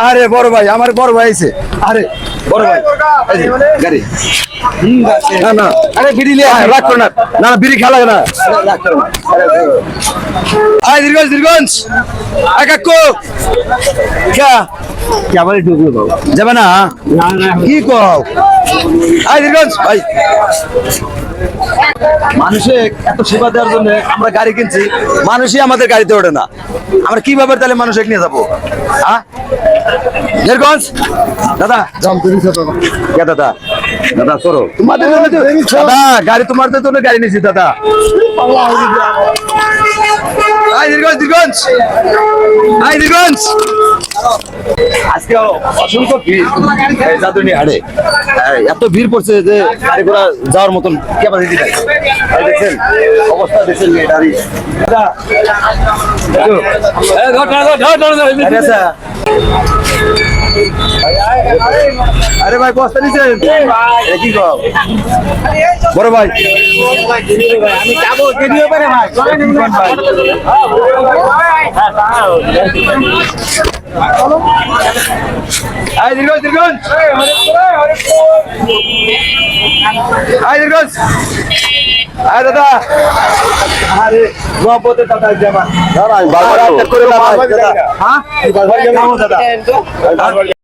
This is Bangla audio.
আরে বড় ভাই, আমার বড় ভাই আছে। আরে বড় ভাই, এই যে গাড়ি। না না, আরে বিড়ি লিয়ে রাখ করো না। না না, বিড়ি খেলা না, রাখ করো না। আয় দীর্ঘ দীর্ঘঞ্জ কাকু क्या क्या बोले ढूंढ लो जब ना কি কও আয় দীর্ঘঞ্জ ভাই, মানুষে এত সেবা দেওয়ার জন্য আমরা গাড়ি কিনছি, মানুষই আমাদের গাড়িতে ওঠে না। আমরা কিভাবে তাহলে মানুষ নিয়ে যাবো? হ্যাঁ দীর্ঘঞ্জ দাদা জম তুমি কে দাদা দাদা সরো তোমাদের দাদা গাড়ি তোমাদের জন্য গাড়ি নিয়েছি দাদা। আয় দীর্ঘঞ্জ দীর্ঘঞ্জ আয় দীর্ঘঞ্জ আজকে অসংখ্য ভিড় জাদুনি হাটে, এত ভিড় পড়ছে যে গাড়ি ঘোড়া যাওয়ার মতন ক্যাপাসিটি নাই। দেখছেন অবস্থা, দেখছেন গাড়ি। আরে ভাই বস্তা নিচ্ছেন কি কও বড় ভাই? আমি যাবো যদিও পারে ভাই। আয় দীর্ঘঞ্জ দীর্ঘঞ্জ আয় দীর্ঘঞ্জ আয় দাদা। আরে নবতে দাদা যাবা দাদা, আমি বারবার করে না। হ্যাঁ দাদা